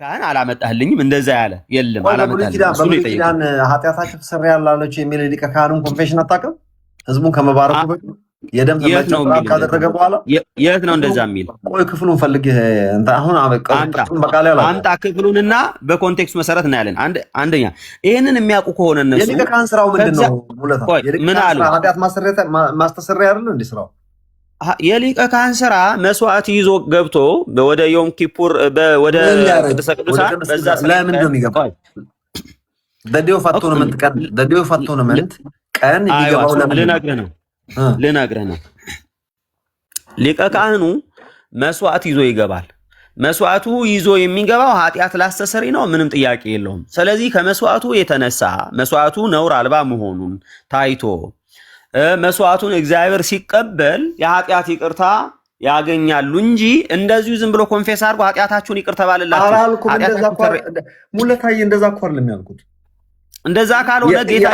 ካህን አላመጣህልኝም እንደዛ ያለ የለም አላመጣህልኝም። በብሉይ ኪዳን ኃጢአታችሁ ተሰረያላለች የሚል ሊቀ ካህኑን ኮንፌሽን አታውቅም? ህዝቡን ከመባረኩ በፊት የደም ተመጭ ካደረገ በኋላ የት ነው እንደዛ የሚል? ቆይ ክፍሉን ፈልግ። አሁን በቃ ላይ አምጣ ክፍሉንና በኮንቴክስት መሰረት እናያለን። አንደኛ ይሄንን የሚያውቁ ከሆነ እነሱ የሊቀ ካህን ስራው ምንድነው? ሙለታ ምን አሉ? ኃጢአት ማስተሰረያ አይደል እንዴ ስራው? የሊቀ ካህን ስራ መስዋዕት ይዞ ገብቶ ወደ ዮም ኪፑር ወደ ቅድስተ ቅዱሳን በዛ ለምን ነው የሚገባው? በዲዮ ፋቶርናመንት ቀን በዲዮ ፋቶርናመንት ቀን ይገባው ለምን? ልነግርህ ነው። ሊቀ ካህኑ መስዋዕት ይዞ ይገባል። መስዋዕቱ ይዞ የሚገባው ኃጢአት ላስተሰሪ ነው፣ ምንም ጥያቄ የለውም። ስለዚህ ከመስዋዕቱ የተነሳ መስዋዕቱ ነውር አልባ መሆኑን ታይቶ መስዋዕቱን እግዚአብሔር ሲቀበል የኃጢአት ይቅርታ ያገኛሉ እንጂ እንደዚሁ ዝም ብሎ ኮንፌስ አድርጎ ኃጢአታችሁን ይቅር ተባለላችሁ ሙለታዬ እንደዛ እኮ አይደለም ያልኩት። እንደዛ ካልሆነ ጌታ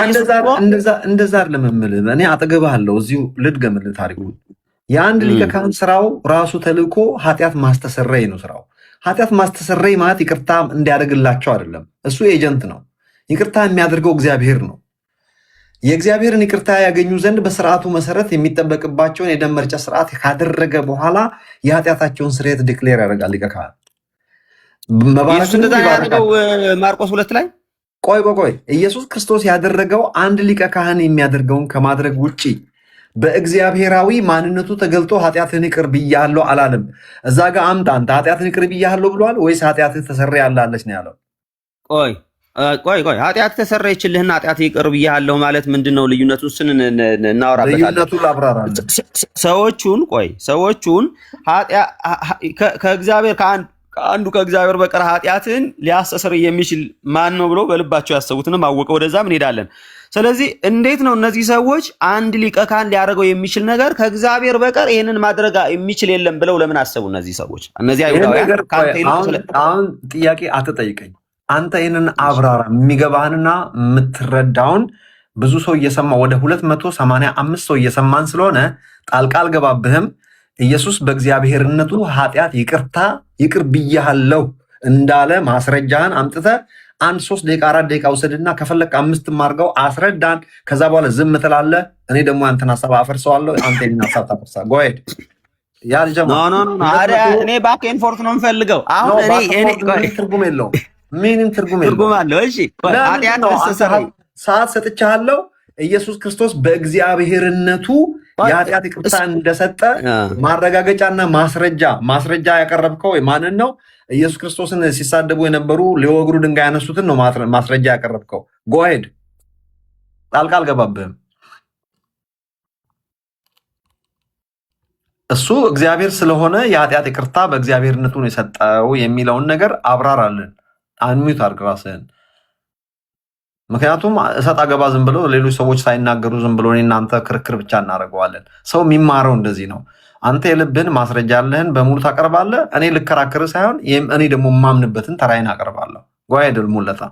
እንደዛ አይደለም የምልህ። እኔ አጠገብሃለሁ፣ እዚሁ ልድገምልህ ታሪኩን። የአንድ ሊቀ ካህን ስራው ራሱ ተልእኮ ኃጢአት ማስተሰረይ ነው ስራው። ኃጢአት ማስተሰረይ ማለት ይቅርታ እንዲያደርግላቸው አይደለም። እሱ ኤጀንት ነው። ይቅርታ የሚያደርገው እግዚአብሔር ነው። የእግዚአብሔርን ይቅርታ ያገኙ ዘንድ በስርዓቱ መሰረት የሚጠበቅባቸውን የደም መርጨት ስርዓት ካደረገ በኋላ የኃጢአታቸውን ስርየት ዲክሌር ያደርጋል ሊቀ ካህን። ማርቆስ 2 ላይ ቆይ ኢየሱስ ክርስቶስ ያደረገው አንድ ሊቀ ካህን የሚያደርገውን ከማድረግ ውጪ በእግዚአብሔራዊ ማንነቱ ተገልጦ ኃጢአትን ይቅር ብያለሁ አላለም። እዛ ጋር አምጣ አንተ ኃጢአትን ይቅር ብያለሁ ብሏል ወይስ ኃጢአትን ተሰረያላለች ነው ያለው? ቆይ ኃጢአት ተሰረየችልህና ኃጢአት ይቅር ብያለሁ ማለት ምንድነው ልዩነቱ? እሱን እናወራበታለን። ልዩነቱን ላብራራለን። ሰዎቹን ከእግዚአብሔር ከአንዱ ከእግዚአብሔር በቀር ኃጢአትን ሊያስተሰር የሚችል ማን ነው ብሎ በልባቸው ያሰቡትንም አወቀ። ወደዛም እንሄዳለን። ስለዚህ እንዴት ነው እነዚህ ሰዎች አንድ ሊቀ ካህን ሊያደርገው የሚችል ነገር ከእግዚአብሔር በቀር ይህንን ማድረግ የሚችል የለም ብለው ለምን አሰቡ? እነዚህ ሰዎች እነዚህ አይሁዳውያን አሁን ጥያቄ አትጠይቀኝ። አንተ ይህንን አብራራ። የሚገባህንና የምትረዳውን ብዙ ሰው እየሰማ ወደ 285 ሰው እየሰማን ስለሆነ ጣልቃ አልገባብህም። ኢየሱስ በእግዚአብሔርነቱ ኃጢአት ይቅር ብያለሁ እንዳለ ማስረጃህን አምጥተህ 1 3 ደቂቃ 4 ደቂቃ ውሰድና ከፈለክ 5 አድርገው አስረዳን። ከዛ በኋላ ዝም ትላለህ። እኔ ደግሞ አንተን ሀሳብ አፈርሰዋለሁ። አንተ የእኔን ሀሳብ ታፈርሳለህ። ጎሄድ እኔ ባክ ኤንድ ፎርት ነው የምፈልገው። አሁን ትርጉም የለውም። ምንም ትርጉም አለው። እሺ ሰዓት ሰጥቻለሁ። ኢየሱስ ክርስቶስ በእግዚአብሔርነቱ የኃጢአት ይቅርታ እንደሰጠ ማረጋገጫና ማስረጃ ያቀረብከው ማንን ነው? ኢየሱስ ክርስቶስን ሲሳደቡ የነበሩ ሊወግሩ ድንጋይ ያነሱትን ነው ማስረጃ ያቀረብከው። ጎሄድ ጣልቃ አልገባብህም። እሱ እግዚአብሔር ስለሆነ የኃጢአት ይቅርታ በእግዚአብሔርነቱ ነው የሰጠው የሚለውን ነገር አብራራልን። አንሚዩት አድርግ ራስህን። ምክንያቱም እሰጥ አገባ ዝም ብሎ ሌሎች ሰዎች ሳይናገሩ ዝም ብሎ እናንተ ክርክር ብቻ እናደርገዋለን። ሰው የሚማረው እንደዚህ ነው። አንተ የልብህን ማስረጃ ያለህን በሙሉ ታቀርባለህ። እኔ ልከራከር ሳይሆን እኔ ደግሞ የማምንበትን ተራይን አቀርባለሁ። ጓይደል ሙለታ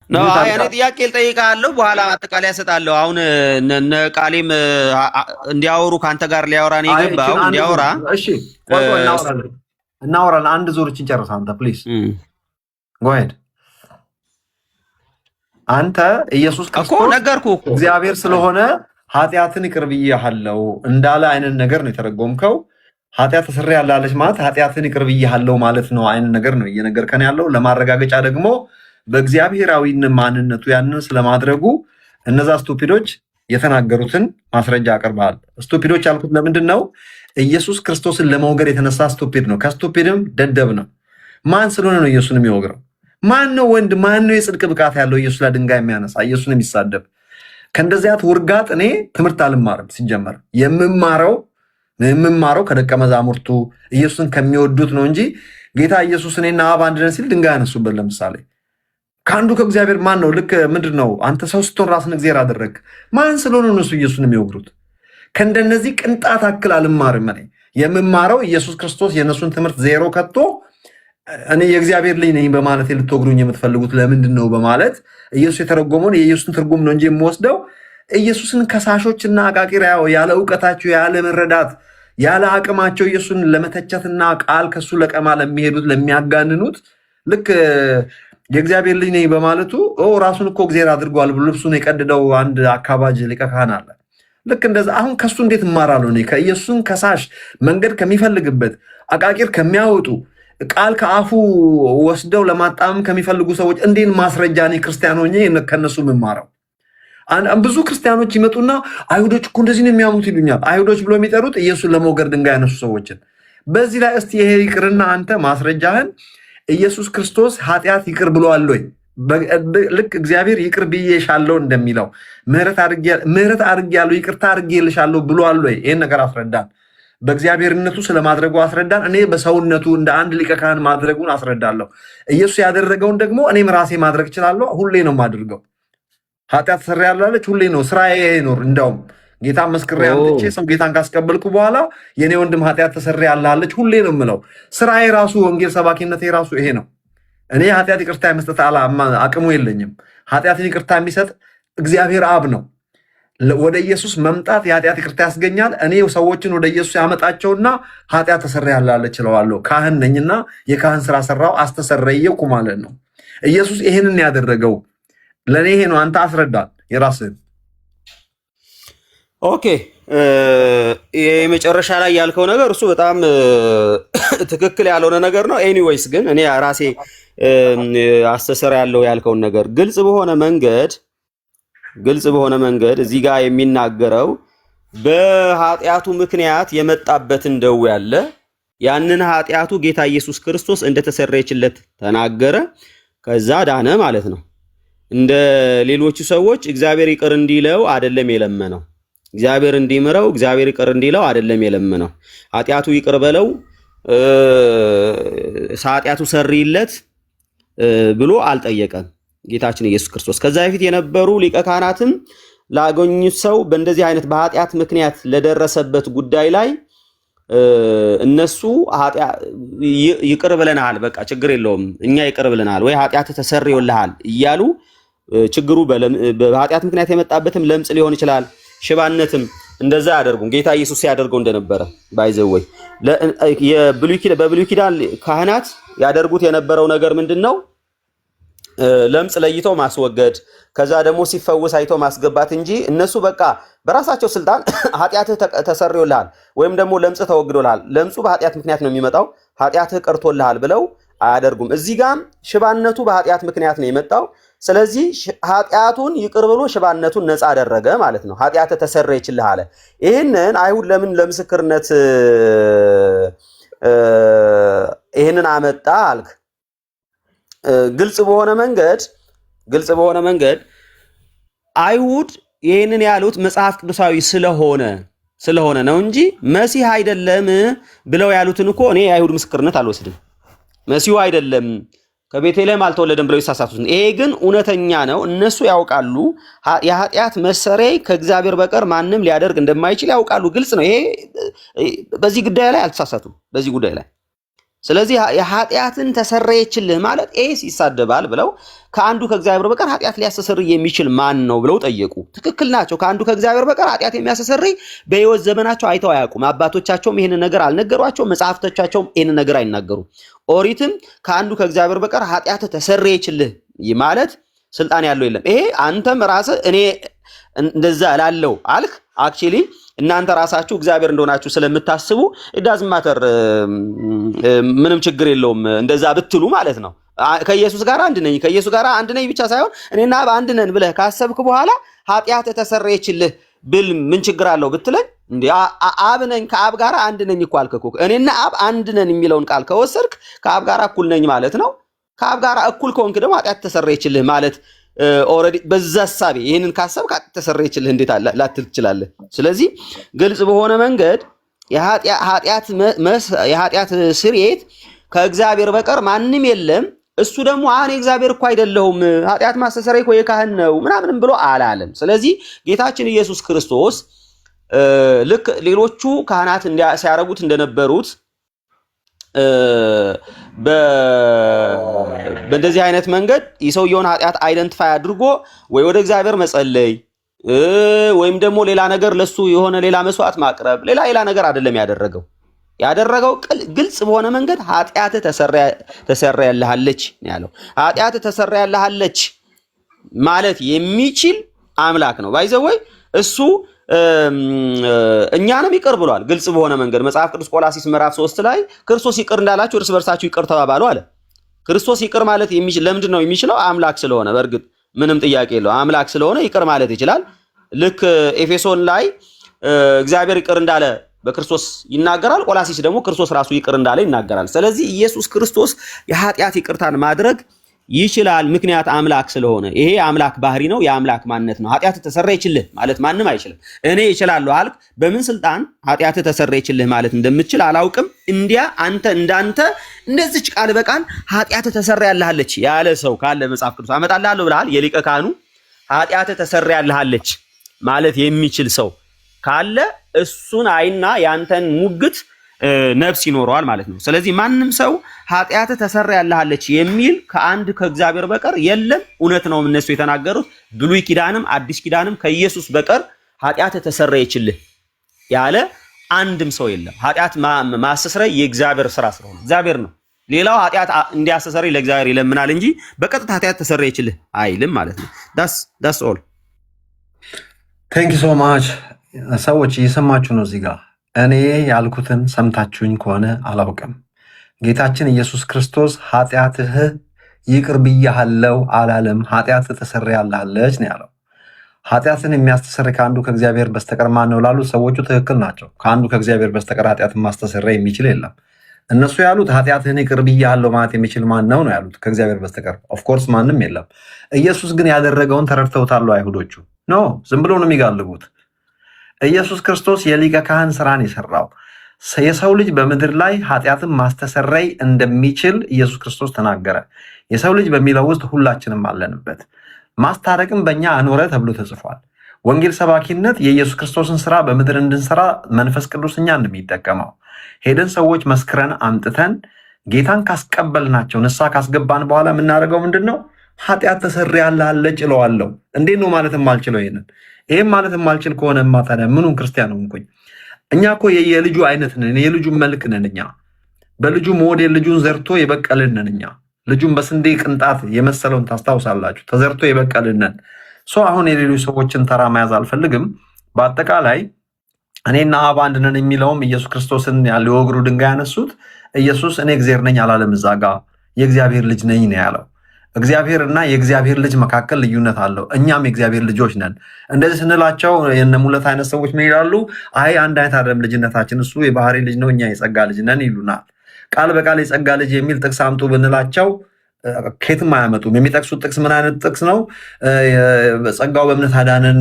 እኔ ጥያቄ ልጠይቅሃለሁ፣ በኋላ አጠቃላይ እሰጣለሁ። አሁን እነ ቃሌም እንዲያወሩ ከአንተ ጋር ሊያወራ ነው የገባው። እንዲያወራ እናወራለን። አንድ ዙርችን ጨርስ አንተ ፕሊዝ ጎሄድ። አንተ ኢየሱስ ክርስቶስ ነገርኩህ እኮ እግዚአብሔር ስለሆነ ኃጢአትን ይቅር ብያለሁ እንዳለ አይነት ነገር ነው የተረጎምከው። ኃጢአት ተሰረያላለች ማለት ኃጢአትን ይቅር ብያለሁ ማለት ነው አይነት ነገር ነው እየነገርከን ያለው። ለማረጋገጫ ደግሞ በእግዚአብሔራዊ ማንነቱ ያንን ስለማድረጉ እነዛ ስቱፒዶች የተናገሩትን ማስረጃ አቅርበሃል። ስቱፒዶች ያልኩት ለምንድን ነው? ኢየሱስ ክርስቶስን ለመውገር የተነሳ ስቱፒድ ነው። ከስቱፒድም ደደብ ነው። ማን ስለሆነ ነው ኢየሱስን የሚወግረው? ማን ነው ወንድ? ማን ነው የጽድቅ ብቃት ያለው ኢየሱስ ላይ ድንጋይ የሚያነሳ ኢየሱስን የሚሳደብ? ከእንደዚያት ውርጋጥ እኔ ትምህርት አልማርም። ሲጀመር የምማረው ከደቀ መዛሙርቱ ኢየሱስን ከሚወዱት ነው እንጂ ጌታ ኢየሱስ እኔና አብ አንድ ነን ሲል ድንጋይ ያነሱበት። ለምሳሌ ከአንዱ ከእግዚአብሔር ማን ነው? ልክ ምንድን ነው አንተ ሰው ስትሆን ራስን እግዚአብሔር አደረግ። ማን ስለሆነ እነሱ ኢየሱስን የሚወግሩት? ከእንደነዚህ ቅንጣት አክል አልማርም። እኔ የምማረው ኢየሱስ ክርስቶስ የእነሱን ትምህርት ዜሮ ከቶ እኔ የእግዚአብሔር ልጅ ነኝ በማለት ልትወግሩኝ የምትፈልጉት ለምንድን ነው በማለት ኢየሱስ የተረጎመውን የኢየሱስን ትርጉም ነው እንጂ የምወስደው ኢየሱስን ከሳሾችና አቃቂር ያለ እውቀታችሁ ያለ መረዳት ያለ አቅማቸው ኢየሱስን ለመተቸትና ቃል ከሱ ለቀማ ለሚሄዱት ለሚያጋንኑት ልክ የእግዚአብሔር ልጅ ነኝ በማለቱ ራሱን እኮ እግዚአብሔር አድርጓል ብሎ ልብሱን የቀደደው አንድ አካባጅ ሊቀ ካህን አለ። ልክ እንደዛ አሁን ከሱ እንዴት እማራለሁ? እኔ ከኢየሱስን ከሳሽ መንገድ ከሚፈልግበት አቃቂር ከሚያወጡ ቃል ከአፉ ወስደው ለማጣመም ከሚፈልጉ ሰዎች እንዴት ማስረጃ እኔ ክርስቲያን ሆኜ ከነሱ የምማረው? ብዙ ክርስቲያኖች ይመጡና አይሁዶች እኮ እንደዚህ ነው የሚያምኑት ይሉኛል። አይሁዶች ብሎ የሚጠሩት ኢየሱስን ለመውገር ድንጋይ ያነሱ ሰዎችን። በዚህ ላይ እስቲ ይሄ ይቅርና አንተ ማስረጃህን ኢየሱስ ክርስቶስ ኃጢአት ይቅር ብሏል ወይ? ልክ እግዚአብሔር ይቅር ብዬሻለሁ እንደሚለው ምህረት አድርጌያለሁ ይቅርታ አድርጌልሻለሁ ብሏል ወይ? ይሄን ነገር አስረዳን። በእግዚአብሔርነቱ ስለማድረጉ አስረዳን። እኔ በሰውነቱ እንደ አንድ ሊቀ ካህን ማድረጉን አስረዳለሁ። ኢየሱስ ያደረገውን ደግሞ እኔም ራሴ ማድረግ እችላለሁ። ሁሌ ነው የማድርገው። ኃጢአት ሰራ ያላለች ሁሌ ነው ስራዬ ይኖር። እንደውም ጌታ መስክሬ አምጥቼ ሰው ጌታን ካስቀበልኩ በኋላ የኔ ወንድም ኃጢአት ተሰራ ያላለች ሁሌ ነው የምለው። ስራዬ ራሱ ወንጌል ሰባኪነቴ ራሱ ይሄ ነው። እኔ ኃጢአት ይቅርታ የመስጠት አቅሙ የለኝም። ኃጢአትን ይቅርታ የሚሰጥ እግዚአብሔር አብ ነው። ወደ ኢየሱስ መምጣት የኃጢአት ይቅርታ ያስገኛል። እኔ ሰዎችን ወደ ኢየሱስ ያመጣቸውና ኃጢአት ተሰራ ያላለች እለዋለሁ። ካህን ነኝና የካህን ስራ ሰራው አስተሰረየኩ ማለት ነው። ኢየሱስ ይሄንን ያደረገው ለእኔ ይሄ ነው። አንተ አስረዳል የራስህን። ኦኬ የመጨረሻ ላይ ያልከው ነገር እሱ በጣም ትክክል ያልሆነ ነገር ነው። ኤኒዌይስ ግን እኔ ራሴ አስተሰር ያለው ያልከውን ነገር ግልጽ በሆነ መንገድ እዚህ ጋር የሚናገረው በኃጢአቱ ምክንያት የመጣበትን ደዌ ያለ ያንን ኃጢአቱ ጌታ ኢየሱስ ክርስቶስ እንደተሰረየችለት ተናገረ። ከዛ ዳነ ማለት ነው። እንደ ሌሎቹ ሰዎች እግዚአብሔር ይቅር እንዲለው አይደለም የለመነው። እግዚአብሔር እንዲምረው እግዚአብሔር ይቅር እንዲለው አይደለም የለመነው። ኃጢአቱ ይቅር በለው ኃጢአቱ ሰርይለት ብሎ አልጠየቀም ጌታችን ኢየሱስ ክርስቶስ። ከዛ በፊት የነበሩ ሊቀ ካህናትም ላገኙት ሰው በእንደዚህ አይነት በኃጢአት ምክንያት ለደረሰበት ጉዳይ ላይ እነሱ ይቅር ብለናል፣ በቃ ችግር የለውም እኛ ይቅር ብለናል ወይ ኃጢአት ተሰርዮልሃል እያሉ ችግሩ በኃጢአት ምክንያት የመጣበትም ለምጽ ሊሆን ይችላል፣ ሽባነትም እንደዛ ያደርጉም ጌታ ኢየሱስ ያደርገው እንደነበረ ባይዘወይ በብሉይ ኪዳን ካህናት ያደርጉት የነበረው ነገር ምንድነው? ለምጽ ለይተው ማስወገድ፣ ከዛ ደግሞ ሲፈውስ አይቶ ማስገባት እንጂ እነሱ በቃ በራሳቸው ስልጣን ኃጢአትህ ተሰርዮልሃል ወይም ደግሞ ለምጽ ተወግዶልሃል፣ ለምጹ በኃጢአት ምክንያት ነው የሚመጣው፣ ኃጢአትህ ቀርቶልሃል ብለው አያደርጉም። እዚህ ጋም ሽባነቱ በኃጢአት ምክንያት ነው የመጣው። ስለዚህ ኃጢአቱን ይቅር ብሎ ሽባነቱን ነፃ አደረገ ማለት ነው። ኃጢአትህ ተሰረየችልህ አለ። ይህንን አይሁድ ለምን ለምስክርነት ይህንን አመጣ አልክ? ግልጽ በሆነ መንገድ አይሁድ ይህንን ያሉት መጽሐፍ ቅዱሳዊ ስለሆነ ነው እንጂ መሲህ አይደለም ብለው ያሉትን እኮ እኔ የአይሁድ ምስክርነት አልወስድም። መሲሁ አይደለም ከቤተልሔም አልተወለደም ብለው ይሳሳቱት። ይሄ ግን እውነተኛ ነው። እነሱ ያውቃሉ የኃጢአት መሰረይ ከእግዚአብሔር በቀር ማንም ሊያደርግ እንደማይችል ያውቃሉ። ግልጽ ነው። ይሄ በዚህ ጉዳይ ላይ አልተሳሳቱም በዚህ ጉዳይ ላይ። ስለዚህ የኃጢአትን ተሰረየችልህ ማለት ኤስ ይሳደባል ብለው ከአንዱ ከእግዚአብሔር በቀር ኃጢአት ሊያስተሰርይ የሚችል ማን ነው ብለው ጠየቁ። ትክክል ናቸው። ከአንዱ ከእግዚአብሔር በቀር ኃጢአት የሚያስተሰርይ በሕይወት ዘመናቸው አይተው አያውቁም። አባቶቻቸውም ይህን ነገር አልነገሯቸውም። መጽሐፍቶቻቸውም ይህን ነገር አይናገሩም። ኦሪትም ከአንዱ ከእግዚአብሔር በቀር ኃጢአት ተሰረየችልህ ማለት ስልጣን ያለው የለም። ይሄ አንተም ራስህ እኔ እንደዛ እላለሁ አልክ። አክቹሊ እናንተ ራሳችሁ እግዚአብሔር እንደሆናችሁ ስለምታስቡ ኢዳዝ ማተር ምንም ችግር የለውም እንደዛ ብትሉ ማለት ነው። ከኢየሱስ ጋር አንድ ነኝ ብቻ ሳይሆን እኔና አብ አንድ ነን ብለህ ካሰብክ በኋላ ኃጢአት ተሰረየችልህ ብል ምን ችግር አለው ብትለኝ፣ እንዴ አብ ነኝ ከአብ ጋር አንድ ነኝ እኮ አልክ እኮ። እኔና አብ አንድ ነን የሚለውን ቃል ከወሰድክ ከአብ ጋር እኩል ነኝ ማለት ነው። ከአብ ጋር እኩል ከሆንክ ደግሞ ኃጢአት ተሰረየችልህ ማለት ኦሬዲ በዛ ሐሳቤ ይሄንን ካሰብክ ተሰረየችልህ እንዴት ላትል ትችላለህ? ስለዚህ ግልጽ በሆነ መንገድ የኃጢአት ስርየት ከእግዚአብሔር በቀር ማንም የለም። እሱ ደግሞ እኔ እግዚአብሔር እኮ አይደለሁም ኃጢአት ማስተሰረይ እኮ የካህን ነው ምናምን ብሎ አላለም። ስለዚህ ጌታችን ኢየሱስ ክርስቶስ ልክ ሌሎቹ ካህናት ሲያረጉት እንደነበሩት በእንደዚህ አይነት መንገድ የሰውየውን ኃጢአት አይደንቲፋይ አድርጎ ወይ ወደ እግዚአብሔር መጸለይ ወይም ደግሞ ሌላ ነገር ለሱ የሆነ ሌላ መስዋዕት ማቅረብ ሌላ ነገር አይደለም ያደረገው ግልጽ በሆነ መንገድ ኃጢአት ተሰረያለች ያለው። ኃጢአት ተሰረያለች ማለት የሚችል አምላክ ነው። ባይዘወይ እሱ እኛንም ይቅር ብሏል ግልጽ በሆነ መንገድ። መጽሐፍ ቅዱስ ቆላሲስ ምዕራፍ 3 ላይ ክርስቶስ ይቅር እንዳላችሁ እርስ በርሳችሁ ይቅር ተባባሉ አለ። ክርስቶስ ይቅር ማለት የሚችል ለምንድን ነው የሚችለው? አምላክ ስለሆነ። በእርግጥ ምንም ጥያቄ የለው፣ አምላክ ስለሆነ ይቅር ማለት ይችላል። ልክ ኤፌሶን ላይ እግዚአብሔር ይቅር እንዳለ በክርስቶስ ይናገራል። ቆላሲስ ደግሞ ክርስቶስ ራሱ ይቅር እንዳለ ይናገራል። ስለዚህ ኢየሱስ ክርስቶስ የኃጢአት ይቅርታን ማድረግ ይችላል፣ ምክንያት አምላክ ስለሆነ። ይሄ የአምላክ ባህሪ ነው፣ የአምላክ ማንነት ነው። ኃጢአት ተሰረየችልህ ማለት ማንም አይችልም። እኔ እችላለሁ አልክ፣ በምን ስልጣን ኃጢአት ተሰረየችልህ ማለት እንደምትችል አላውቅም። እንዲያ አንተ እንዳንተ እንደዚች ቃል በቃል ኃጢአት ተሰረያለች ያለ ሰው ካለ መጽሐፍ ቅዱስ አመጣልሃለሁ ብለሃል። የሊቀ ካህኑ ኃጢአት ተሰረያለች ማለት የሚችል ሰው ካለ እሱን አይና ያንተን ሙግት ነፍስ ይኖረዋል ማለት ነው። ስለዚህ ማንም ሰው ኃጢአት ተሰረያለች የሚል ከአንድ ከእግዚአብሔር በቀር የለም። እውነት ነው እነሱ የተናገሩት። ብሉይ ኪዳንም አዲስ ኪዳንም ከኢየሱስ በቀር ኃጢአት ተሰረየችልህ ያለ አንድም ሰው የለም። ኃጢአት ማስተስረይ የእግዚአብሔር ስራ ስለሆነ እግዚአብሔር ነው። ሌላው ኃጢአት እንዲያስተሰርይ ለእግዚአብሔር ይለምናል እንጂ በቀጥታ ኃጢአት ተሰረየችልህ አይልም ማለት ነው። ዳስ ኦል። ቴንክ ዩ ሶ ማች። ሰዎች እየሰማችሁ ነው። እዚህ ጋር እኔ ያልኩትን ሰምታችሁኝ ከሆነ አላውቅም። ጌታችን ኢየሱስ ክርስቶስ ኃጢአትህ ይቅር ብያሃለው አላለም። ኃጢአት ተሰረያለች ነው ያለው። ኃጢአትን የሚያስተሰርይ ከአንዱ ከእግዚአብሔር በስተቀር ማን ነው ላሉ ሰዎቹ ትክክል ናቸው። ከአንዱ ከእግዚአብሔር በስተቀር ኃጢአትን ማስተሰረይ የሚችል የለም። እነሱ ያሉት ኃጢአትህን ይቅር ብያሃለው ማለት የሚችል ማን ነው ነው ያሉት። ከእግዚአብሔር በስተቀር ኦፍኮርስ ማንም የለም። ኢየሱስ ግን ያደረገውን ተረድተውታል አይሁዶቹ? ኖ፣ ዝም ብሎ ነው የሚጋልቡት። ኢየሱስ ክርስቶስ የሊቀ ካህን ስራን የሰራው የሰው ልጅ በምድር ላይ ኃጢአትን ማስተሰረይ እንደሚችል ኢየሱስ ክርስቶስ ተናገረ። የሰው ልጅ በሚለው ውስጥ ሁላችንም አለንበት። ማስታረቅም በእኛ አኖረ ተብሎ ተጽፏል። ወንጌል ሰባኪነት የኢየሱስ ክርስቶስን ስራ በምድር እንድንሰራ መንፈስ ቅዱስ እኛ እንደሚጠቀመው ሄደን ሰዎች መስክረን አምጥተን ጌታን ካስቀበልናቸው ንስሐ ካስገባን በኋላ የምናደርገው ምንድን ነው? ኃጢአት ተሰረያለች እለዋለሁ። እንዴት ነው ማለት የማልችለው? ይህም ማለት የማልችል ከሆነማ ታዲያ ምኑን ክርስቲያን ሆንኩኝ? እኛ እኮ የልጁ አይነት ነን፣ የልጁ መልክ ነን። እኛ በልጁ ሞዴል ልጁን ዘርቶ የበቀልን ነን። እኛ ልጁን በስንዴ ቅንጣት የመሰለውን ታስታውሳላችሁ፣ ተዘርቶ የበቀልን ነን። አሁን የሌሎች ሰዎችን ተራ መያዝ አልፈልግም። በአጠቃላይ እኔና አብ አንድ ነን የሚለውም ኢየሱስ ክርስቶስን ሊወግሩ ድንጋይ ያነሱት ኢየሱስ እኔ እግዚአብሔር ነኝ አላለም። እዛ ጋ የእግዚአብሔር ልጅ ነኝ ነው ያለው። እግዚአብሔር እና የእግዚአብሔር ልጅ መካከል ልዩነት አለው። እኛም የእግዚአብሔር ልጆች ነን። እንደዚህ ስንላቸው የነሙለት አይነት ሰዎች ምን ይላሉ? አይ አንድ አይነት አይደለም ልጅነታችን፣ እሱ የባህሪ ልጅ ነው፣ እኛ የጸጋ ልጅ ነን ይሉናል። ቃል በቃል የጸጋ ልጅ የሚል ጥቅስ አምጡ ብንላቸው ከየትም አያመጡም። የሚጠቅሱት ጥቅስ ምን አይነት ጥቅስ ነው? ጸጋው በእምነት አዳነን።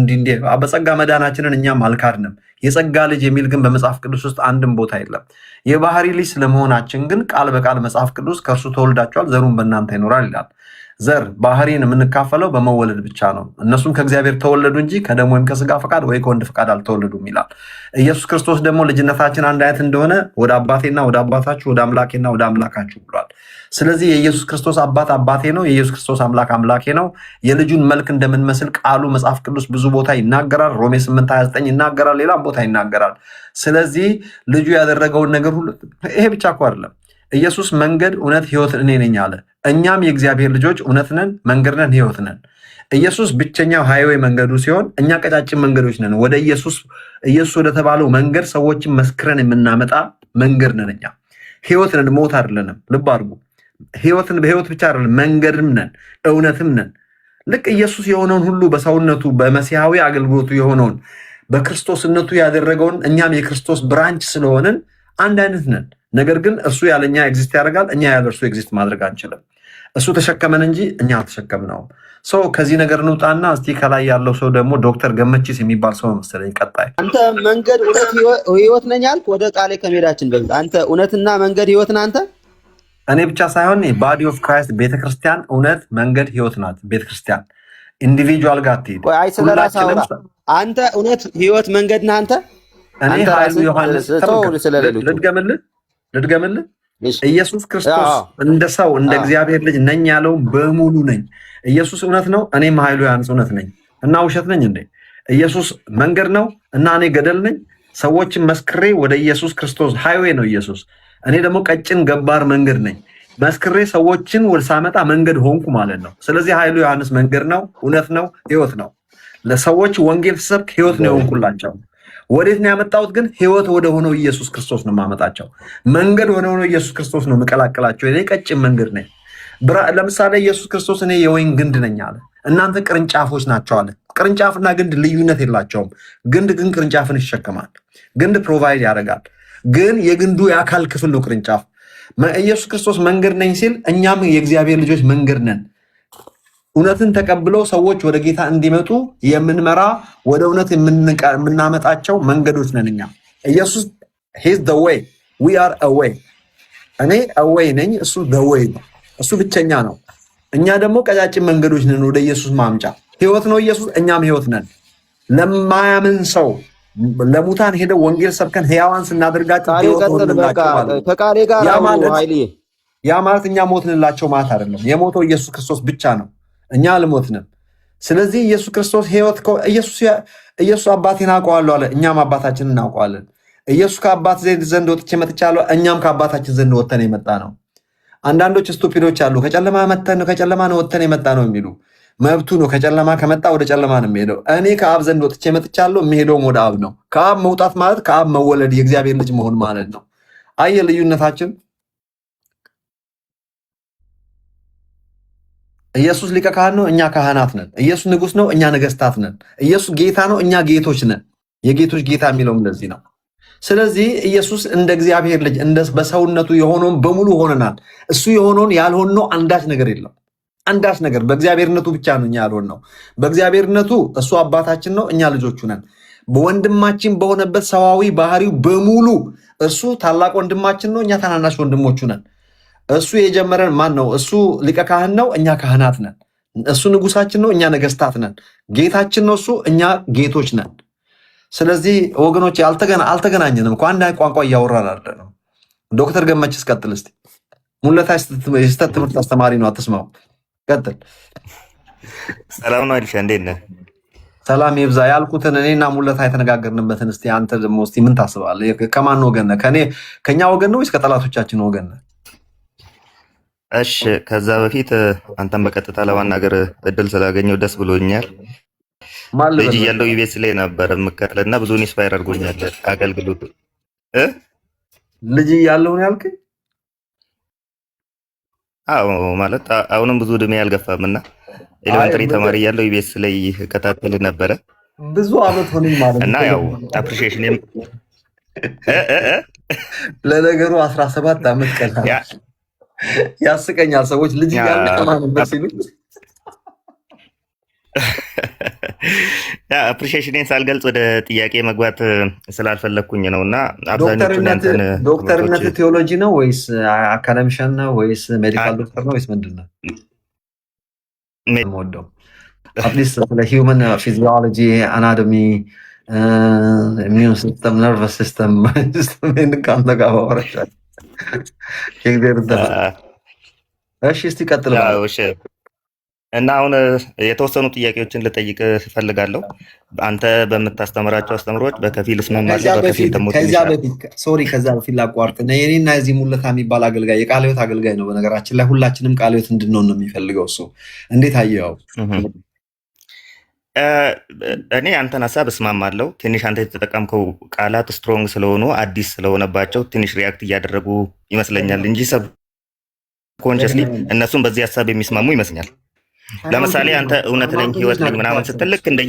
በጸጋ መዳናችንን እኛም አልካድንም። የጸጋ ልጅ የሚል ግን በመጽሐፍ ቅዱስ ውስጥ አንድም ቦታ የለም። የባህሪ ልጅ ስለመሆናችን ግን ቃል በቃል መጽሐፍ ቅዱስ ከእርሱ ተወልዳችኋል፣ ዘሩን በእናንተ ይኖራል ይላል። ዘር ባህሪን የምንካፈለው በመወለድ ብቻ ነው። እነሱም ከእግዚአብሔር ተወለዱ እንጂ ከደም ወይም ከስጋ ፈቃድ ወይ ከወንድ ፈቃድ አልተወለዱም ይላል። ኢየሱስ ክርስቶስ ደግሞ ልጅነታችን አንድ አይነት እንደሆነ ወደ አባቴና ወደ አባታችሁ ወደ አምላኬና ወደ አምላካችሁ ብሏል። ስለዚህ የኢየሱስ ክርስቶስ አባት አባቴ ነው፣ የኢየሱስ ክርስቶስ አምላክ አምላኬ ነው። የልጁን መልክ እንደምንመስል ቃሉ መጽሐፍ ቅዱስ ብዙ ቦታ ይናገራል። ሮሜ 8:29 ይናገራል፣ ሌላም ቦታ ይናገራል። ስለዚህ ልጁ ያደረገውን ነገር ሁሉ ይሄ ብቻ እኮ አይደለም። ኢየሱስ መንገድ፣ እውነት፣ ህይወት እኔ ነኝ አለ። እኛም የእግዚአብሔር ልጆች እውነት ነን፣ መንገድ ነን፣ ህይወት ነን። ኢየሱስ ብቸኛው ሃይዌይ መንገዱ ሲሆን እኛ ቀጫጭን መንገዶች ነን። ወደ ኢየሱስ ወደተባለው መንገድ ሰዎችን መስክረን የምናመጣ መንገድ ነን። እኛ ህይወት ነን፣ ሞት አይደለንም። ልብ አድርጉ። በህይወት ብቻ አይደለም፣ መንገድም ነን፣ እውነትም ነን። ልክ ኢየሱስ የሆነውን ሁሉ በሰውነቱ በመሲሐዊ አገልግሎቱ የሆነውን በክርስቶስነቱ ያደረገውን እኛም የክርስቶስ ብራንች ስለሆንን አንድ አይነት ነን። ነገር ግን እሱ ያለኛ ኤግዚስት ያደርጋል፣ እኛ ያለ እርሱ ኤግዚስት ማድረግ አንችልም። እሱ ተሸከመን እንጂ እኛ አልተሸከምነውም። ሰው ከዚህ ነገር እንውጣና እስቲ ከላይ ያለው ሰው ደግሞ ዶክተር ገመቺስ የሚባል ሰው መሰለኝ። ቀጣይ አንተ መንገድ እውነት ህይወት ነኝ አልክ። ወደ ቃሌ ከመሄዳችን በፊት አንተ እውነትና መንገድ ህይወት ነህ አንተ። እኔ ብቻ ሳይሆን ባዲ ኦፍ ክራይስት ቤተክርስቲያን እውነት መንገድ ህይወት ናት። ቤተክርስቲያን ኢንዲቪጁዋል ጋር ትሄድ። አይ ስለራስ አውራ። አንተ እውነት ህይወት መንገድ ነህ አንተ። እኔ ኃይሉ ዮሐንስ ልድገምልህ። ኢየሱስ ክርስቶስ እንደ ሰው እንደ እግዚአብሔር ልጅ ነኝ ያለው በሙሉ ነኝ። ኢየሱስ እውነት ነው፣ እኔም ኃይሉ ዮሐንስ እውነት ነኝ እና ውሸት ነኝ እንዴ? ኢየሱስ መንገድ ነው እና እኔ ገደል ነኝ። ሰዎችን መስክሬ ወደ ኢየሱስ ክርስቶስ ሃይዌይ ነው ኢየሱስ። እኔ ደግሞ ቀጭን ገባር መንገድ ነኝ። መስክሬ ሰዎችን ወደ ሳመጣ መንገድ ሆንኩ ማለት ነው። ስለዚህ ኃይሉ ዮሐንስ መንገድ ነው፣ እውነት ነው፣ ህይወት ነው። ለሰዎች ወንጌል ስሰብክ ህይወት ነው የሆንኩላቸው። ወዴት ነው ያመጣሁት ግን? ህይወት ወደ ሆነው ኢየሱስ ክርስቶስ ነው የማመጣቸው። መንገድ ወደ ሆነው ኢየሱስ ክርስቶስ ነው የምቀላቅላቸው። እኔ ቀጭን መንገድ ነኝ። ለምሳሌ ኢየሱስ ክርስቶስ እኔ የወይን ግንድ ነኝ አለ፣ እናንተ ቅርንጫፎች ናቸው አለ። ቅርንጫፍና ግንድ ልዩነት የላቸውም። ግንድ ግን ቅርንጫፍን ይሸከማል። ግንድ ፕሮቫይድ ያደርጋል። ግን የግንዱ የአካል ክፍል ነው ቅርንጫፍ። ኢየሱስ ክርስቶስ መንገድ ነኝ ሲል እኛም የእግዚአብሔር ልጆች መንገድ ነን። እውነትን ተቀብለው ሰዎች ወደ ጌታ እንዲመጡ የምንመራ ወደ እውነት የምናመጣቸው መንገዶች ነን እኛ። ኢየሱስ ሂዝ ዘ ዌይ ዊ አር አ ዌይ። እኔ አ ዌይ ነኝ፣ እሱ ዘ ዌይ ነው። እሱ ብቸኛ ነው። እኛ ደግሞ ቀጫጭን መንገዶች ነን ወደ ኢየሱስ ማምጫ። ህይወት ነው ኢየሱስ፣ እኛም ህይወት ነን። ለማያምን ሰው ለሙታን ሄደው ወንጌል ሰብከን ህያዋን ስናደርጋቸው ከቃሌ ጋር ያ ማለት እኛ ሞትንላቸው ማለት አይደለም። የሞተው ኢየሱስ ክርስቶስ ብቻ ነው፣ እኛ አልሞትንም። ስለዚህ ኢየሱስ ክርስቶስ ህይወት ኢየሱስ አባቴን አውቀዋለሁ አለ፣ እኛም አባታችንን እናውቀዋለን። ኢየሱስ ከአባት ዘንድ ወጥቼ መጥቻለሁ፣ እኛም ከአባታችን ዘንድ ወጥተን የመጣ ነው። አንዳንዶች ስቱፒዶች አሉ፣ ከጨለማ ነው ወጥተን የመጣ ነው የሚሉ መብቱ ነው። ከጨለማ ከመጣ ወደ ጨለማ ነው የሚሄደው። እኔ ከአብ ዘንድ ወጥቼ መጥቻለሁ፣ የሚሄደውም ወደ አብ ነው። ከአብ መውጣት ማለት ከአብ መወለድ የእግዚአብሔር ልጅ መሆን ማለት ነው። አየ ልዩነታችን። ኢየሱስ ሊቀ ካህን ነው፣ እኛ ካህናት ነን። ኢየሱስ ንጉሥ ነው፣ እኛ ነገስታት ነን። ኢየሱስ ጌታ ነው፣ እኛ ጌቶች ነን። የጌቶች ጌታ የሚለው እንደዚህ ነው። ስለዚህ ኢየሱስ እንደ እግዚአብሔር ልጅ በሰውነቱ የሆነውን በሙሉ ሆነናል። እሱ የሆነውን ያልሆነው አንዳች ነገር የለም። አንዳች ነገር በእግዚአብሔርነቱ ብቻ ነው እኛ ያልሆነው። በእግዚአብሔርነቱ እሱ አባታችን ነው፣ እኛ ልጆቹ ነን። በወንድማችን በሆነበት ሰዋዊ ባህሪው በሙሉ እሱ ታላቅ ወንድማችን ነው፣ እኛ ታናናሽ ወንድሞቹ ነን። እሱ የጀመረን ማን ነው? እሱ ሊቀ ካህን ነው፣ እኛ ካህናት ነን። እሱ ንጉሳችን ነው፣ እኛ ነገስታት ነን። ጌታችን ነው እሱ፣ እኛ ጌቶች ነን። ስለዚህ ወገኖች አልተገናኘንም እኮ አንድ ቋንቋ እያወራን አለ ነው። ዶክተር ገመችስ ቀጥል እስቲ። ሙለታ የስተት ትምህርት አስተማሪ ነው፣ አትስማው። ቀጥል። ሰላም ነው አይልሻ፣ እንዴት ነህ? ሰላም ይብዛ። ያልኩትን እኔና ሙለታ የተነጋገርንበትን እስቲ አንተ ደግሞ እስቲ ምን ታስባለህ? ከማን ወገን ነህ? ከኛ ወገን ነው ወይስ ከጠላቶቻችን ወገን ነህ? እሺ፣ ከዛ በፊት አንተን በቀጥታ ለማናገር እድል ስላገኘው ደስ ብሎኛል። ልጅ እያለሁ ኢቢኤስ ላይ ነበር የምከታተልና ብዙ ኢንስፓየር አድርጎኛል አገልግሎቱ። ልጅ እያለሁ ነው ያልከኝ? አዎ፣ ማለት አሁንም ብዙ እድሜ አልገፋም እና ኤሌመንተሪ ተማሪ እያለሁ ኢቢኤስ ላይ እከታተል ነበረ። ብዙ አመት ሆነኝ ማለት እና ያው አፕሪሺዬሽን ለነገሩ 17 አመት ቀላል ያስቀኛል። ሰዎች ልጅ እያለ ተማርበት ሲሉ አፕሪሺዬሽንን ሳልገልጽ ወደ ጥያቄ መግባት ስላልፈለግኩኝ ነው። እና አብዛኞቹ ዶክተርነት ቴዎሎጂ ነው ወይስ አካደሚሻን ነው ወይስ ሜዲካል ዶክተር ነው ወይስ ምንድን ነው? ወደው አትሊስት ስለ ሂውመን ፊዚዮሎጂ፣ አናቶሚ፣ ኢሚዩን ሲስተም፣ ነርቨስ ሲስተም ከአንተ ጋር ባወራሻል። እሺ እስቲ ቀጥል። እና አሁን የተወሰኑ ጥያቄዎችን ልጠይቅ እፈልጋለሁ። አንተ በምታስተምራቸው አስተምሮች በከፊል እስማማለሁ፣ በከፊል ደግሞ ከዛ በፊት ላቋርጥ። የኔና የዚህ ሙለታ የሚባል አገልጋይ የቃለ ሕይወት አገልጋይ ነው። በነገራችን ላይ ሁላችንም ቃለ ሕይወት እንድንሆን ነው የሚፈልገው እሱ። እንዴት አየኸው? እኔ አንተን ሀሳብ እስማማለሁ። ትንሽ አንተ የተጠቀምከው ቃላት ስትሮንግ ስለሆኑ አዲስ ስለሆነባቸው ትንሽ ሪያክት እያደረጉ ይመስለኛል እንጂ ሰብ ኮንሽስሊ እነሱም በዚህ ሀሳብ የሚስማሙ ይመስኛል። ለምሳሌ አንተ እውነት ነኝ ህይወት ነኝ ምናምን ስትል ልክ እንደ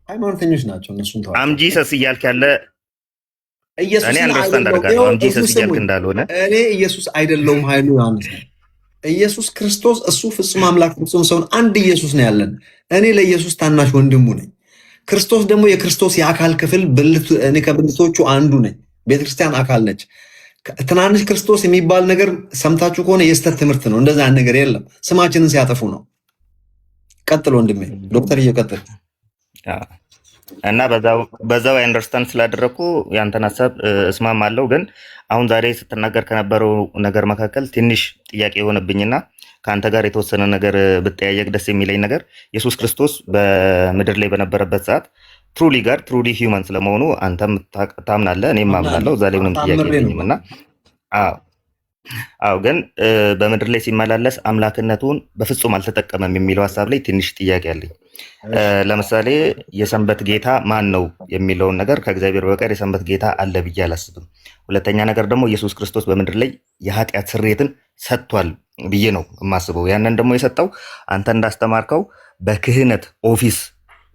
ሃይማኖተኞች ናቸው እነሱን ተዋል። አምጂሰስ እያልክ ያለ እኔ አንደርስታንድ አደርጋለሁ። አምጂሰስ እያልክ እንዳልሆነ እኔ ኢየሱስ አይደለሁም ኃይሉ ዮሐንስ ነው። ኢየሱስ ክርስቶስ እሱ ፍጹም አምላክ ፍጹም ሰውን አንድ ኢየሱስ ነው ያለን። እኔ ለኢየሱስ ታናሽ ወንድሙ ነኝ። ክርስቶስ ደግሞ የክርስቶስ የአካል ክፍል እኔ ከብልቶቹ አንዱ ነኝ። ቤተክርስቲያን አካል ነች። ትናንሽ ክርስቶስ የሚባል ነገር ሰምታችሁ ከሆነ የስተት ትምህርት ነው። እንደዛ ነገር የለም። ስማችንን ሲያጠፉ ነው። ቀጥል ወንድሜ ዶክተር እየቀጥል። እና በዛው አንደርስታንድ ስላደረኩ ያንተን ሀሳብ እስማማለሁ። ግን አሁን ዛሬ ስትናገር ከነበረው ነገር መካከል ትንሽ ጥያቄ የሆነብኝና ከአንተ ጋር የተወሰነ ነገር ብጠያየቅ ደስ የሚለኝ ነገር ኢየሱስ ክርስቶስ በምድር ላይ በነበረበት ሰዓት ትሩሊ ጋር ትሩሊ ሂውማን ስለመሆኑ አንተም ታምናለህ፣ እኔም አምናለሁ። እዛ ላይ ምንም ጥያቄ የለኝም እና አዎ ግን በምድር ላይ ሲመላለስ አምላክነቱን በፍጹም አልተጠቀመም የሚለው ሀሳብ ላይ ትንሽ ጥያቄ አለኝ። ለምሳሌ የሰንበት ጌታ ማን ነው የሚለውን ነገር ከእግዚአብሔር በቀር የሰንበት ጌታ አለ ብዬ አላስብም። ሁለተኛ ነገር ደግሞ ኢየሱስ ክርስቶስ በምድር ላይ የኃጢአት ስርየትን ሰጥቷል ብዬ ነው የማስበው። ያንን ደግሞ የሰጠው አንተ እንዳስተማርከው በክህነት ኦፊስ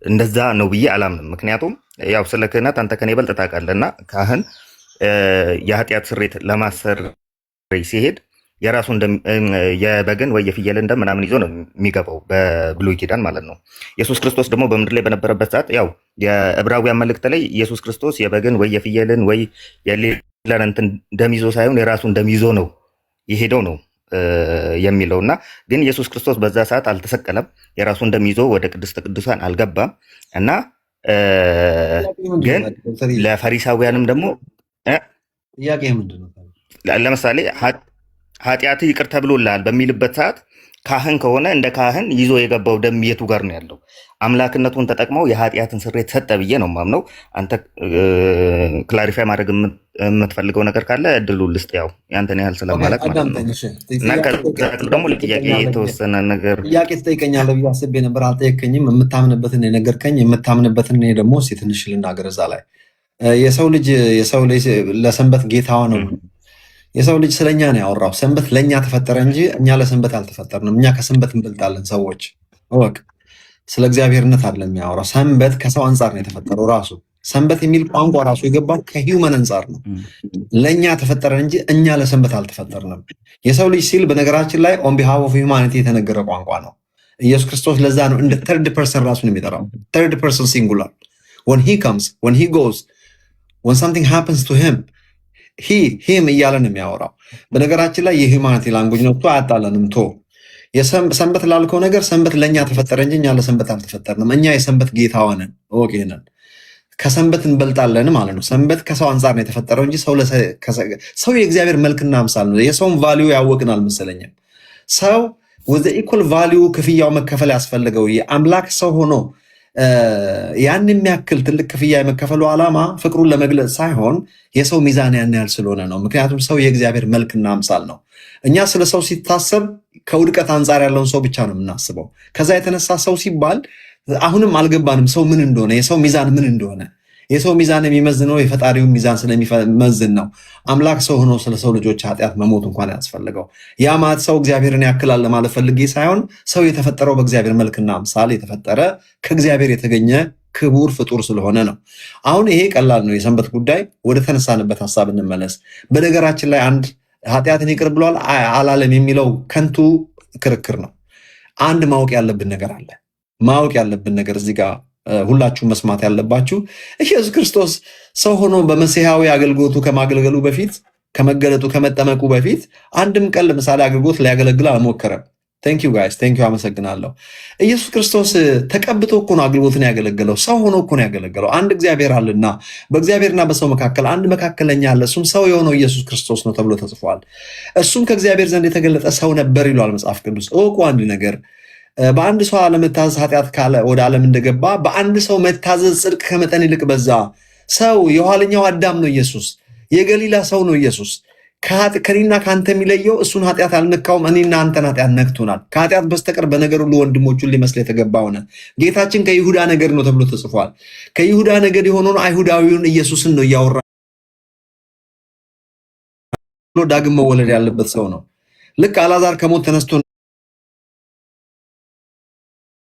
እንደዛ ነው ብዬ አላምንም። ምክንያቱም ያው ስለ ክህነት አንተ ከኔ በልጥ ታውቃለህ እና ካህን የኃጢአት ስርየት ለማሰር ሲሄድ የራሱ የበግን ወይ የፍየልን ደም ምናምን ይዞ ነው የሚገባው በብሉይ ኪዳን ማለት ነው። ኢየሱስ ክርስቶስ ደግሞ በምድር ላይ በነበረበት ሰዓት ያው የዕብራውያን መልእክት ላይ ኢየሱስ ክርስቶስ የበግን ወይ የፍየልን ወይ የሌላን እንትን ደም ይዞ ሳይሆን የራሱን ደም ይዞ ነው የሄደው ነው የሚለው እና ግን ኢየሱስ ክርስቶስ በዛ ሰዓት አልተሰቀለም፣ የራሱን ደም ይዞ ወደ ቅድስተ ቅዱሳን አልገባም እና ግን ለፈሪሳውያንም ደግሞ ጥያቄ ምንድን ነው? ለምሳሌ ኃጢአት ይቅር ተብሎልሃል በሚልበት ሰዓት ካህን ከሆነ እንደ ካህን ይዞ የገባው ደም የቱ ጋር ነው ያለው? አምላክነቱን ተጠቅመው የኃጢአትን ስርየት ሰጠ ብዬ ነው የማምነው። አንተ ክላሪፋይ ማድረግ የምትፈልገው ነገር ካለ እድሉ ልስጥ፣ ያው ያንተን ያህል ስለማላቅ ማለት ነው። እና ደግሞ ለጥያቄ የተወሰነ ነገር ጥያቄ ትጠይቀኛለህ ብዬ አስቤ ነበር፣ አልጠየከኝም። የምታምንበትን የነገርከኝ፣ የምታምንበትን እኔ ደግሞ እስኪ ትንሽ ልናገር እዛ ላይ። የሰው ልጅ ለሰንበት ጌታዋ ነው። የሰው ልጅ ስለኛ ነው ያወራው። ሰንበት ለኛ ተፈጠረ እንጂ እኛ ለሰንበት አልተፈጠርንም። እኛ ከሰንበት እንበልጣለን። ሰዎች እወቅ፣ ስለ እግዚአብሔርነት አይደለም የሚያወራው። ሰንበት ከሰው አንጻር ነው የተፈጠረው። ራሱ ሰንበት የሚል ቋንቋ ራሱ የገባው ከሂውመን አንጻር ነው። ለኛ ተፈጠረ እንጂ እኛ ለሰንበት አልተፈጠርንም። የሰው ልጅ ሲል በነገራችን ላይ ኦን ቢሃፍ ኦፍ ሂውማኒቲ የተነገረ ቋንቋ ነው። ኢየሱስ ክርስቶስ ለዛ ነው እንደ ተርድ ፐርሰን ራሱን የሚጠራው። ተርድ ፐርሰን ሲንጉላር when he comes, when he goes, when something happens to him, ሂም እያለ ነው የሚያወራው። በነገራችን ላይ የሂውማኒቲ ላንጉጅ ነው። አያጣለንም። ሰንበት ላልከው ነገር ሰንበት ለእኛ ተፈጠረ እንጂ እኛ ለሰንበት አልተፈጠርንም። እኛ የሰንበት ጌታዋ ነን። እወቅ ይሄንን። ከሰንበት እንበልጣለን ማለት ነው። ሰንበት ከሰው አንጻር ነው የተፈጠረው እንጂ ሰው የእግዚአብሔር መልክና አምሳል ነው። የሰውን ቫሊዩ ያወቅን አልመሰለኝም። ሰው ወደ ኢኩል ቫሊዩ ክፍያው መከፈል ያስፈልገው የአምላክ ሰው ሆኖ ያን የሚያክል ትልቅ ክፍያ የመከፈሉ ዓላማ ፍቅሩን ለመግለጽ ሳይሆን የሰው ሚዛን ያን ያህል ስለሆነ ነው። ምክንያቱም ሰው የእግዚአብሔር መልክና አምሳል ነው። እኛ ስለ ሰው ሲታሰብ ከውድቀት አንጻር ያለውን ሰው ብቻ ነው የምናስበው። ከዛ የተነሳ ሰው ሲባል አሁንም አልገባንም ሰው ምን እንደሆነ፣ የሰው ሚዛን ምን እንደሆነ። የሰው ሚዛን የሚመዝነው የፈጣሪውን ሚዛን ስለሚመዝን ነው። አምላክ ሰው ሆኖ ስለ ሰው ልጆች ኃጢአት መሞት እንኳን ያስፈልገው። ያ ማለት ሰው እግዚአብሔርን ያክላል ለማለት ፈልጌ ሳይሆን ሰው የተፈጠረው በእግዚአብሔር መልክና አምሳል የተፈጠረ ከእግዚአብሔር የተገኘ ክቡር ፍጡር ስለሆነ ነው። አሁን ይሄ ቀላል ነው የሰንበት ጉዳይ። ወደ ተነሳንበት ሀሳብ እንመለስ። በነገራችን ላይ አንድ ኃጢአትን ይቅር ብሏል አላለም የሚለው ከንቱ ክርክር ነው። አንድ ማወቅ ያለብን ነገር አለ። ማወቅ ያለብን ነገር እዚህ ጋር ሁላችሁ መስማት ያለባችሁ፣ ኢየሱስ ክርስቶስ ሰው ሆኖ በመሲሐዊ አገልግሎቱ ከማገልገሉ በፊት ከመገለጡ ከመጠመቁ በፊት አንድም ቀን ለምሳሌ አገልግሎት ሊያገለግል አልሞከረም። ቴንክ ዩ ጋይስ፣ ቴንክ ዩ፣ አመሰግናለሁ። ኢየሱስ ክርስቶስ ተቀብቶ እኮ ነው አገልግሎትን ያገለገለው። ሰው ሆኖ እኮ ነው ያገለገለው። አንድ እግዚአብሔር አለና በእግዚአብሔርና በሰው መካከል አንድ መካከለኛ አለ፣ እሱም ሰው የሆነው ኢየሱስ ክርስቶስ ነው ተብሎ ተጽፏል። እሱም ከእግዚአብሔር ዘንድ የተገለጠ ሰው ነበር ይሏል መጽሐፍ ቅዱስ። እወቁ አንድ ነገር፣ በአንድ ሰው አለመታዘዝ ኃጢአት ካለ ወደ ዓለም እንደገባ በአንድ ሰው መታዘዝ ጽድቅ ከመጠን ይልቅ በዛ። ሰው የኋለኛው አዳም ነው ኢየሱስ። የገሊላ ሰው ነው ኢየሱስ። ከኔና ከአንተ የሚለየው እሱን ኃጢአት አልነካውም፣ እኔና አንተን ኃጢአት ነክቶናል። ከኃጢአት በስተቀር በነገር ሁሉ ወንድሞቹን ሊመስል የተገባ ሆነ። ጌታችን ከይሁዳ ነገድ ነው ተብሎ ተጽፏል። ከይሁዳ ነገድ የሆነውን አይሁዳዊውን ኢየሱስን ነው እያወራ ዳግም መወለድ ያለበት ሰው ነው። ልክ አልዓዛር ከሞት ተነስቶ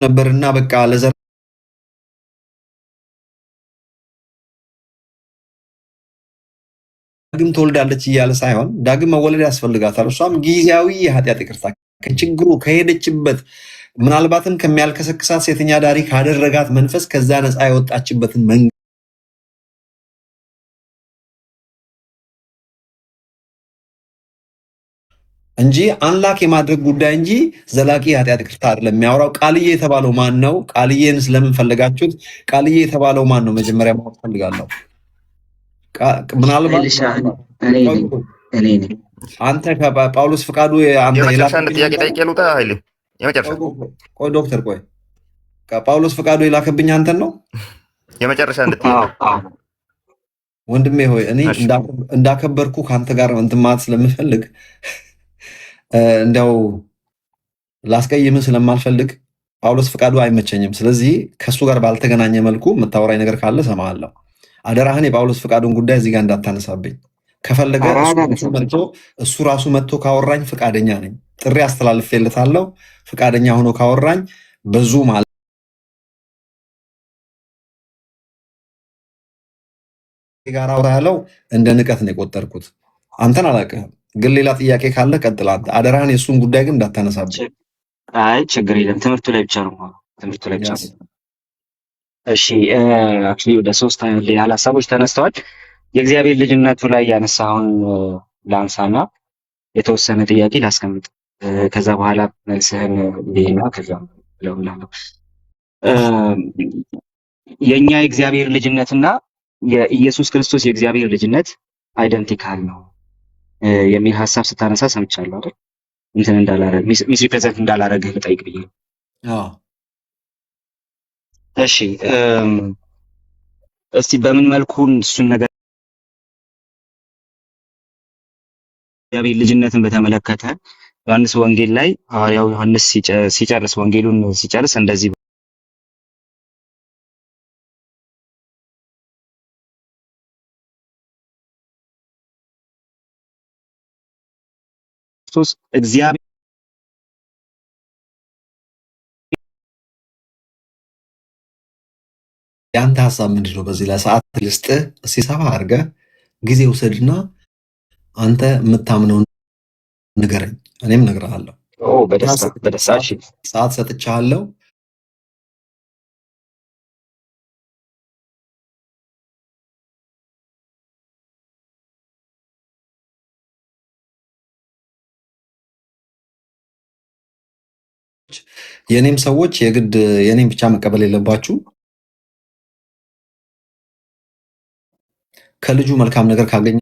ነበርና በቃ ለዘር ዳግም ትወልዳለች እያለ ሳይሆን ዳግም መወለድ ያስፈልጋታል። እሷም ጊዜያዊ የኃጢአት ይቅርታ ከችግሩ ከሄደችበት ምናልባትም ከሚያልከሰክሳት ሴተኛ ዳሪ ካደረጋት መንፈስ ከዛ ነፃ የወጣችበትን መንገድ እንጂ አንላክ የማድረግ ጉዳይ እንጂ ዘላቂ ኃጢአት ይቅርታ አይደለም የሚያወራው። ቃልዬ የተባለው ማን ነው? ቃልዬን ስለምን ፈለጋችሁት? ቃልዬ የተባለው ማን ነው? መጀመሪያ ማወቅ ፈልጋለሁ። ምናልባት አንተ ከጳውሎስ ፍቃዱ ጥያቄ ጠይቄ ልውጣ። ኃይሌ የመጨረሻ ቆይ ዶክተር ቆይ ጳውሎስ ፍቃዱ የላከብኝ አንተን ነው የመጨረሻ ወንድሜ ሆይ እኔ እንዳከበርኩ ከአንተ ጋር እንትን ማለት ስለምፈልግ እንደው ላስቀይምህ ስለማልፈልግ ጳውሎስ ፍቃዱ አይመቸኝም። ስለዚህ ከእሱ ጋር ባልተገናኘ መልኩ የምታወራኝ ነገር ካለ ሰማሃለሁ። አደራህን የጳውሎስ ፍቃዱን ጉዳይ እዚህ ጋር እንዳታነሳብኝ። ከፈለገ እሱ ራሱ መጥቶ ካወራኝ ፍቃደኛ ነኝ። ጥሪ አስተላልፌለታለሁ። ፍቃደኛ ሆኖ ካወራኝ ብዙ ማለት ጋር አውራ ያለው እንደ ንቀት ነው የቆጠርኩት። አንተን አላውቅህም፣ ግን ሌላ ጥያቄ ካለ ቀጥል አንተ። አደራህን የእሱን ጉዳይ ግን እንዳታነሳብኝ። አይ ችግር የለም። ትምህርቱ ላይ ብቻ ነው። ትምህርቱ ላይ ብቻ ነው። እሺ አክቹሊ ወደ 3 ሌላ ሀሳቦች ተነስተዋል። የእግዚአብሔር ልጅነቱ ላይ ያነሳውን ላንሳና የተወሰነ ጥያቄ ላስቀምጥ። ከዛ በኋላ መልስህን ሌና ከዛ ብለውላለሁ። የእኛ የእግዚአብሔር ልጅነትና የኢየሱስ ክርስቶስ የእግዚአብሔር ልጅነት አይደንቲካል ነው የሚል ሀሳብ ስታነሳ ሰምቻለሁ አይደል? እንትን እንዳላረግ ሚስ ሪፕሬዘንት እንዳላረግህ ልጠይቅ ብዬ ነው። እሺ እስቲ በምን መልኩ እሱን ነገር የእግዚአብሔር ልጅነትን በተመለከተ ዮሐንስ ወንጌል ላይ ሐዋርያው ዮሐንስ ሲጨርስ ወንጌሉን ሲጨርስ እንደዚህ ክርስቶስ እግዚአብሔር የአንተ ሀሳብ ምንድን ነው? በዚህ ላይ ሰዓት ልስጥህ። እስኪ ሰፋ አድርገህ ጊዜ ውሰድና አንተ የምታምነውን ንገረኝ፣ እኔም እነግርሃለሁ። በደስታ ሰዓት ሰጥቻለሁ። የኔም ሰዎች የግድ የኔም ብቻ መቀበል የለባችሁ። ከልጁ መልካም ነገር ካገኘ